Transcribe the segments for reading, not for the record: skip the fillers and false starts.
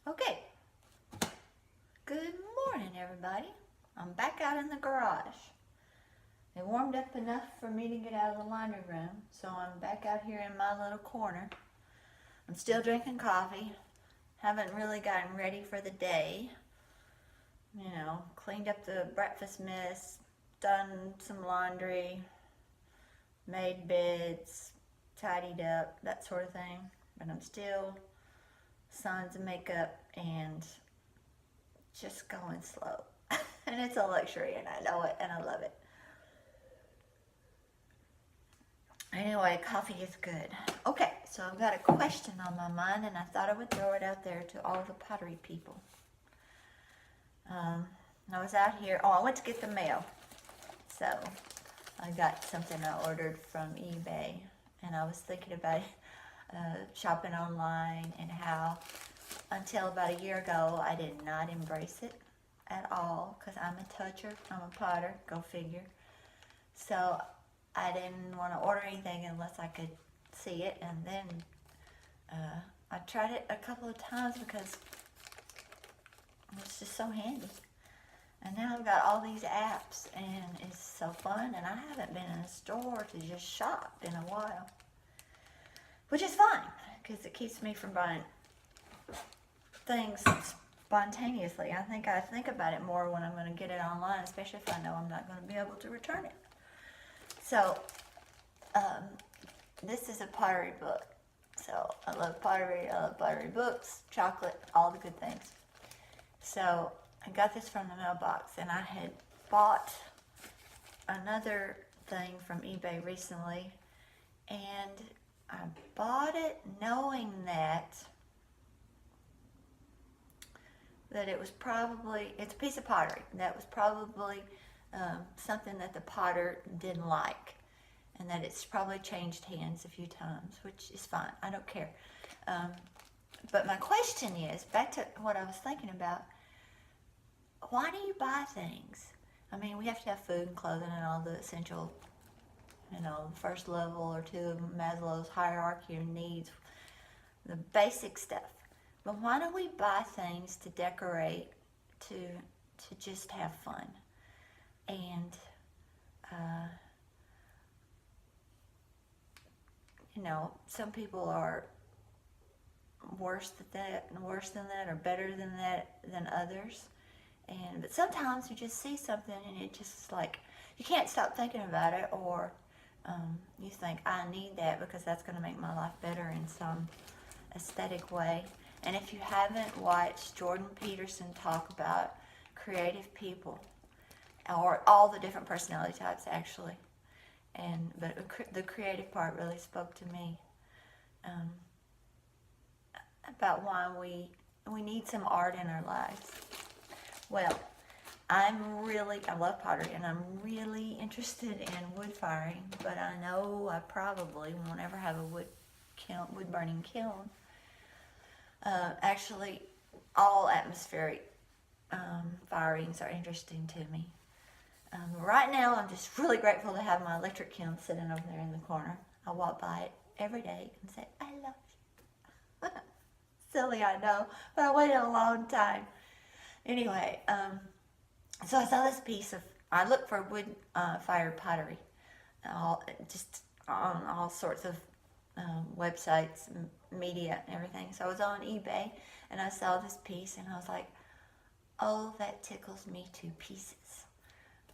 Okay, good morning everybody. I'm back out in the garage. It warmed up enough for me to get out of the laundry room, so I'm back out here in my little corner. I'm still drinking coffee. Haven't really gotten ready for the day. You know, cleaned up the breakfast mess, done some laundry, made beds, tidied up, that sort of thing. But I'm still suns and makeup and just going slow. And it's a luxury and I know it and I love it. Anyway, coffee is good. Okay, so I've got a question on my mind and I thought I would throw it out there to all the pottery people. I was out here, I went to get the mail. So I got something I ordered from eBay and I was thinking about shopping online and how until about a year ago I did not embrace it at all because I'm a toucher, I'm a potter, go figure. So I didn't want to order anything unless I could see it, and then I tried it a couple of times because it's just so handy. And now I've got all these apps and it's so fun, and I haven't been in a store to just shop in a while, which is fine because it keeps me from buying things spontaneously. I think about it more when I'm going to get it online, especially if I know I'm not going to be able to return it. So this is a pottery book. So I love pottery, I love pottery books, chocolate, all the good things. So I got this from the mailbox, and I had bought another thing from eBay recently, and I bought it knowing that it was probably, it's a piece of pottery, that was probably something that the potter didn't like, and that it's probably changed hands a few times, which is fine, I don't care. But my question is, back to what I was thinking about, why do you buy things? I mean, we have to have food and clothing and all the essential, first level or two of Maslow's hierarchy of needs, the basic stuff. But why do we buy things to decorate, to just have fun? And, some people are worse than that, or better than that than others. But sometimes you just see something and it just like, you can't stop thinking about it, or you think, I need that because that's going to make my life better in some aesthetic way. And if you haven't watched Jordan Peterson talk about creative people, or all the different personality types actually, but the creative part really spoke to me about why we need some art in our lives. Well, I love pottery, and I'm really interested in wood firing, but I know I probably won't ever have a wood burning kiln. Actually, all atmospheric firings are interesting to me. Right now, I'm just really grateful to have my electric kiln sitting over there in the corner. I walk by it every day and say, I love you. Silly, I know, but I waited a long time. Anyway, so I saw this piece of, I looked for wood fired pottery, just on all sorts of websites, media, and everything. So I was on eBay, and I saw this piece, and I was like, oh, that tickles me to pieces.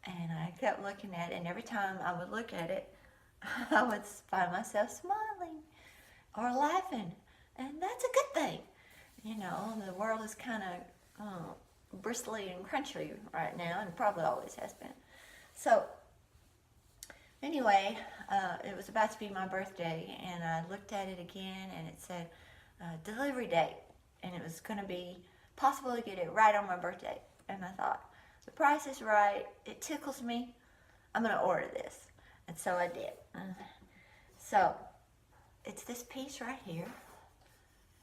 And I kept looking at it, and every time I would look at it, I would find myself smiling or laughing, and that's a good thing. The world is kind of bristly and crunchy right now, and probably always has been. So anyway, it was about to be my birthday, and I looked at it again, and it said delivery date, and it was going to be possible to get it right on my birthday. And I thought, the price is right, it tickles me, I'm going to order this. And so I did. So it's this piece right here.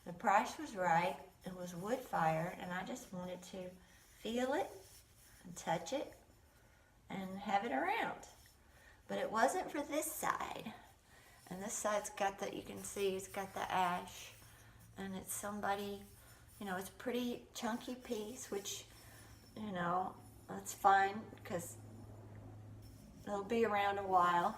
The price was right, it was wood fired, and I just wanted to feel it and touch it and have it around. But it wasn't for this side. And this side's got you can see it's got the ash, and it's somebody You know, it's a pretty chunky piece, which, you know, that's fine because it'll be around a while.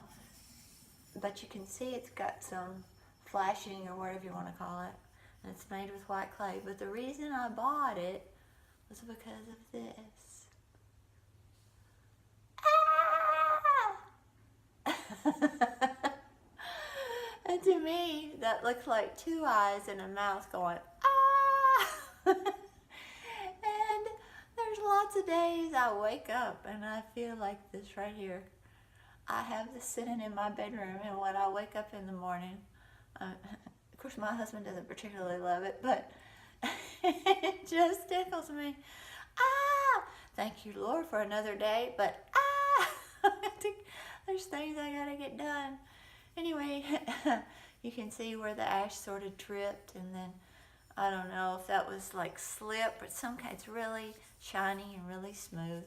But you can see it's got some flashing or whatever you want to call it. And it's made with white clay. But the reason I bought it was because of this. Ah! And to me, that looks like two eyes and a mouth going, ah! And there's lots of days I wake up and I feel like this right here. I have this sitting in my bedroom, and when I wake up in the morning, of course my husband doesn't particularly love it, but it just tickles me. Ah! Thank you, Lord, for another day, but ah! There's things I gotta get done. Anyway, you can see where the ash sort of dripped, and then I don't know if that was like slip or some kind. It's really shiny and really smooth.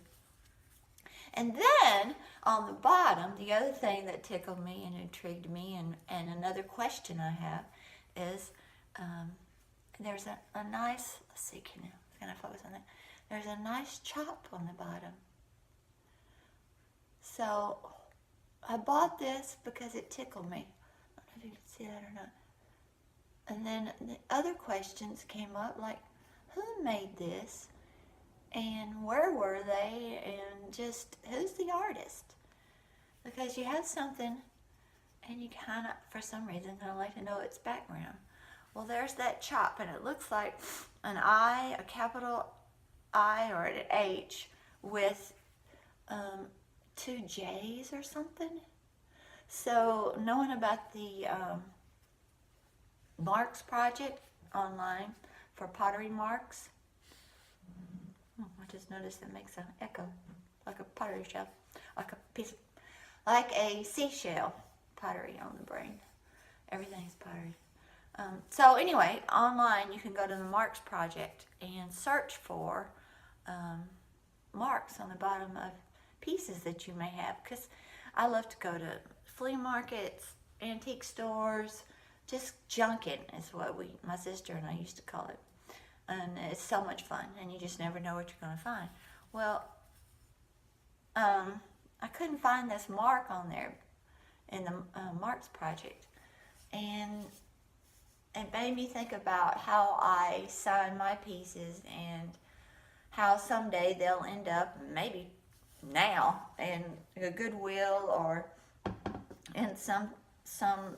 And then on the bottom, the other thing that tickled me and intrigued me, and another question I have is, there's a nice, let's see, can I focus on that? There's a nice chop on the bottom. So I bought this because it tickled me. I don't know if you can see that or not. And then the other questions came up, like, who made this? And where were they? And just, who's the artist? Because you have something and you kind of, for some reason, kind of like to know its background. Well, there's that chop, and it looks like an I, a capital I or an H with two J's or something. So knowing about the marks project online for pottery marks, I just noticed it makes an echo, like a pottery shell, like a piece, like a seashell pottery on the brain. Everything's pottery. So anyway, online you can go to the Marks Project and search for marks on the bottom of pieces that you may have. Because I love to go to flea markets, antique stores, just junking is what my sister and I used to call it. And it's so much fun, and you just never know what you're going to find. Well, I couldn't find this mark on there in the Marks Project, and it made me think about how I sign my pieces and how someday they'll end up, maybe now, in a Goodwill or in some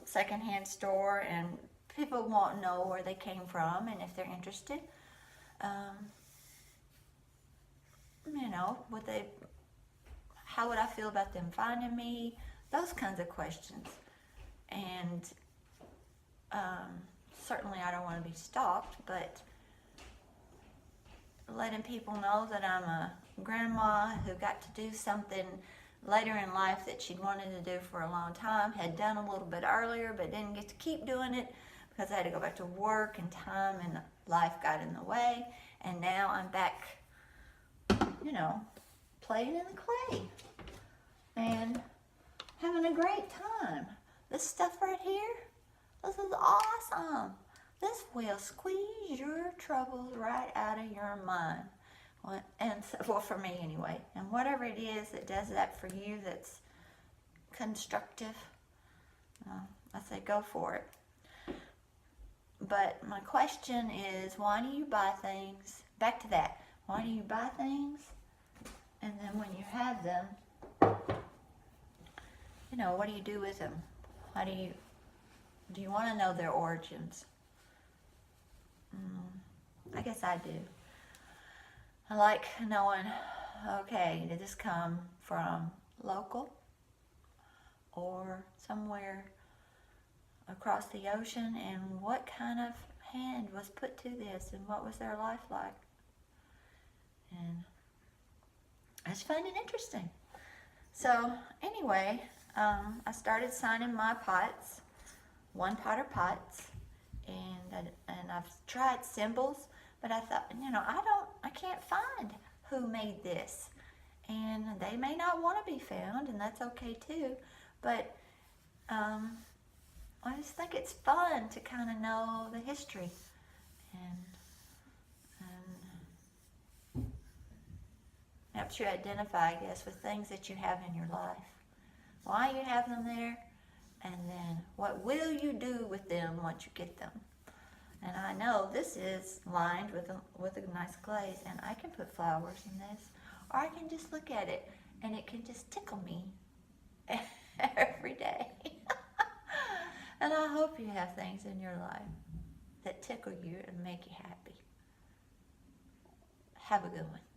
secondhand store, and people won't know where they came from, and if they're interested, you know, how would I feel about them finding me? Those kinds of questions. And certainly I don't want to be stalked, but letting people know that I'm a grandma who got to do something later in life that she'd wanted to do for a long time, had done a little bit earlier, but didn't get to keep doing it because I had to go back to work, and time and life got in the way, and now I'm back, you know, playing in the clay and having a great time. This stuff right here, this is awesome. This will squeeze your troubles right out of your mind. Well, for me anyway. And whatever it is that does that for you that's constructive, I say go for it. But my question is, why do you buy things? Back to that. Why do you buy things? And then when you have them, you know, what do you do with them? Do you want to know their origins? I guess I do. I like knowing, okay, did this come from local or somewhere across the ocean, and what kind of hand was put to this, and what was their life like? And I just find it interesting. So anyway, I started signing my pots, one potter pots, and I've tried symbols, but I thought, you know, I can't find who made this, and they may not want to be found, and that's okay too. But I just think it's fun to kind of know the history, and helps you identify, I guess, with things that you have in your life. Why you have them there, and then what will you do with them once you get them. And I know this is lined with a nice glaze, and I can put flowers in this, or I can just look at it, and it can just tickle me every day. And I hope you have things in your life that tickle you and make you happy. Have a good one.